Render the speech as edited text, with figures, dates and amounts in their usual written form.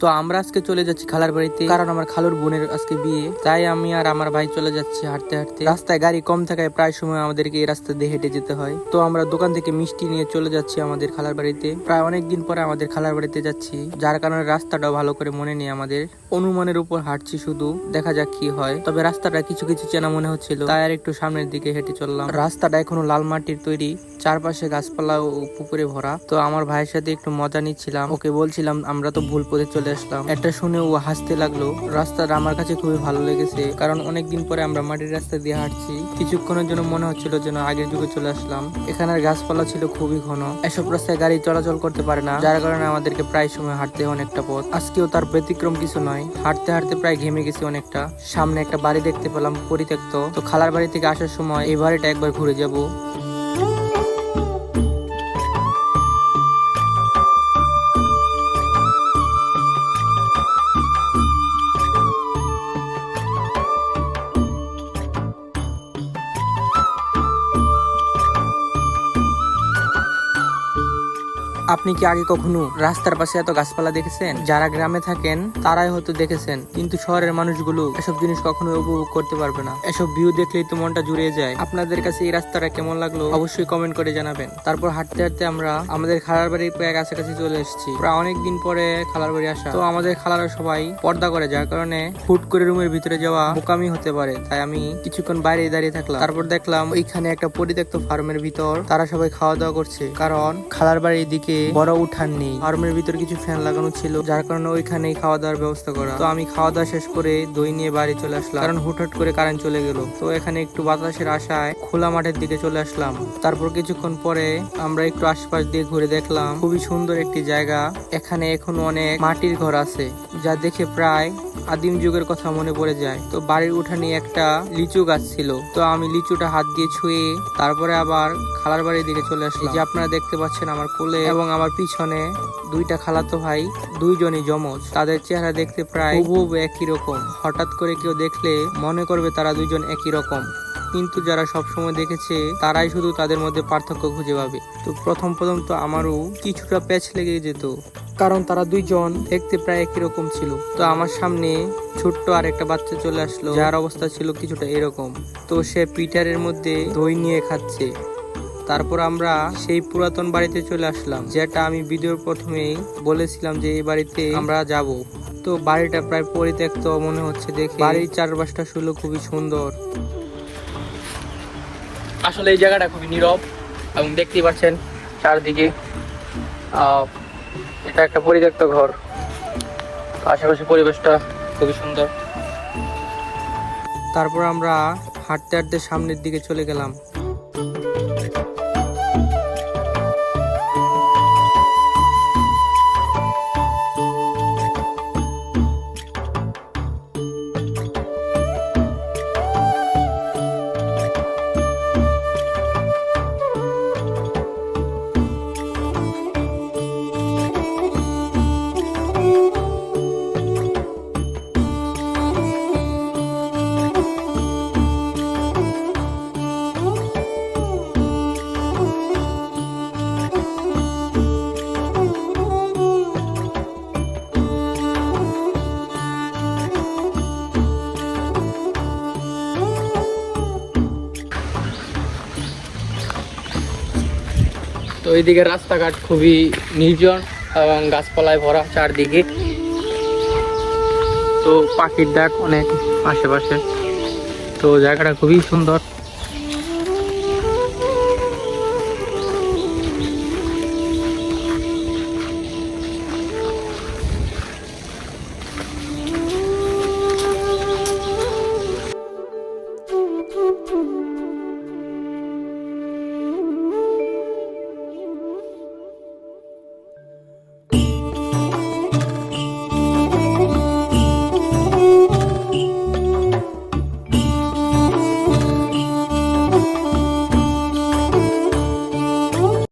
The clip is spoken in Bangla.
তো আমরা আজকে চলে যাচ্ছি খালার বাড়িতে, কারণ আমার খালুর বোনের আজকে বিয়ে। তাই আমি আর আমার ভাই চলে যাচ্ছি হাঁটতে হাঁটতে। রাস্তায় গাড়ি কম থাকায় প্রায় সময় আমাদেরকে এই রাস্তা দিয়ে হেঁটে যেতে হয়। তো আমরা দোকান থেকে মিষ্টি নিয়ে চলে যাচ্ছি আমাদের খালার বাড়িতে। প্রায় অনেকদিন পরে আমাদের খালার বাড়িতে যাচ্ছি, যার কারণে রাস্তাটাও ভালো করে মনে নেই আমাদের। অনুমানের উপর হাঁটছি শুধু, দেখা যাক কি হয়। তবে রাস্তাটা কিছু কিছু চেনা মনে হচ্ছিল, তাই আর একটু সামনের দিকে হেঁটে চললাম। রাস্তাটা এখনো লাল মাটির তৈরি, চারপাশে গাছপালা ও পুকুরে ভরা। তো আমার ভাইয়ের সাথে একটু মজা নিচ্ছিলাম, ওকে বলছিলাম আমরা তো ভুল পথে চলে আসলাম। এটা শুনে ও হাসতে লাগলো। রাস্তাটা আমার কাছে খুবই ভালো লেগেছে, কারণ অনেকদিন পরে আমরা মাটির রাস্তা দিয়ে হাঁটছি। কিছুক্ষণের জন্য মনে হচ্ছিল যেন আগের যুগে চলে আসলাম। এখানের গাছপালা ছিল খুবই ঘন, এসব রাস্তায় গাড়ি চলাচল করতে পারে না, যার কারণে আমাদেরকে প্রায় সময় হাঁটতে অনেকটা পথ। আজকেও তার ব্যতিক্রম কিছু নয়, হাঁটতে হাঁটতে প্রায় ঘেমে গেছি অনেকটা। সামনে একটা বাড়ি দেখতে পেলাম পরিত্যক্ত। তো খালার বাড়ি থেকে আসার সময় এই বাড়িটা একবার ঘুরে যাব। আপনি কি আগে কখনো রাস্তার পাশে এত গাছপালা দেখেছেন? যারা গ্রামে থাকেন তারাই হয়তো দেখেছেন, কিন্তু শহরের মানুষগুলো এসব জিনিস কখনো উপভোগ করতে পারবে না। এসব ভিউ দেখলেই তো মনটা জুড়িয়ে যায়। আপনাদের কাছে এই রাস্তাটা কেমন লাগলো অবশ্যই কমেন্ট করে জানাবেন। তারপর হাঁটতে হাঁটতে আমরা আমাদের খালার বাড়ির প্রায় কাছাকাছি চলে এসেছি। প্রায় অনেকদিন পরে খালার বাড়ি আসা। তো আমাদের খালারা সবাই পর্দা করে, যার কারণে হুট করে রুমের ভিতরে যাওয়া বোকামি হতে পারে। তাই আমি কিছুক্ষণ বাইরে দাঁড়িয়ে থাকলাম। তারপর দেখলাম ওইখানে একটা পরিত্যক্ত ফার্মের ভিতর তারা সবাই খাওয়া দাওয়া করছে, কারণ খালার বাড়ির দিকে বড় উঠান নেই। ফার্মের ভিতর কিছু ফ্যান লাগানো ছিল, যার কারণে ওইখানেই খাওয়া দাওয়ার ব্যবস্থা করা। তো আমি খাওয়া দাওয়া শেষ করে দই নিয়ে বাড়ি চলে আসলাম, কারণ হুটহাট করে কারেন্ট চলে গেল। তো এখানে একটু বাতাসের আশায় খোলা মাঠের দিকে চলে আসলাম। তারপর কিছুক্ষণ পরে আমরা একটু আশপাশ দিয়ে ঘুরে দেখলাম খুবই সুন্দর একটি জায়গা। এখানে এখনো অনেক মাটির ঘর আছে, যা দেখে প্রায় আদিম যুগের কথা মনে পড়ে যায়। তো বাড়ির উঠানে একটা লিচু গাছ ছিল, তো আমি লিচুটা হাত দিয়ে ছুঁয়ে তারপরে আবার খালার বাড়ির দিকে চলে আসলাম। যে আপনারা দেখতে পাচ্ছেন আমার কোলে এবং আমার পিছনে দুইটা খালাতো ভাই, দুইজনই যমজ। তাদের চেহারা দেখতে প্রায় হুবহু একই রকম। হঠাৎ করে কেউ দেখলে মনে করবে তারা দুইজন একই রকম, কিন্তু যারা সবসময় দেখেছে তারাই শুধু তাদের মধ্যে পার্থক্য খুঁজে পাবে। তো প্রথম তো আমারও কিছুটা প্যাচ লেগে যেত, কারণ তারা দুইজন দেখতে প্রায় একই রকম ছিল। তো আমার সামনে ছোট্ট আর একটা বাচ্চা চলে আসলো, যার অবস্থা ছিল কিছুটা এরকম। তো সে পিটারের মধ্যে দই নিয়ে খাচ্ছে। তারপর আমরা সেই পুরাতন বাড়িতে চলে আসলাম, যেটা আমি ভিডিওর প্রথমেই বলেছিলাম যে এই বাড়িতে আমরা যাব। তো বাড়িটা প্রায় পরিত্যক্ত মনে হচ্ছে দেখে। বাড়ির চারপাশটা ছিল খুবই সুন্দর। আসলে এই জায়গাটা খুবই নীরব এবং দেখতেই পাচ্ছেন চারদিকে এটা একটা পরিত্যক্ত ঘর। আশেপাশে পরিবেশটা খুবই সুন্দর। তারপর আমরা হাঁটতে হাঁটতে সামনের দিকে চলে গেলাম। তো এইদিকে রাস্তাঘাট খুবই নির্জন এবং গাছপালায় ভরা চারদিকে। তো পাখির ডাক অনেক আশেপাশে। তো জায়গাটা খুবই সুন্দর।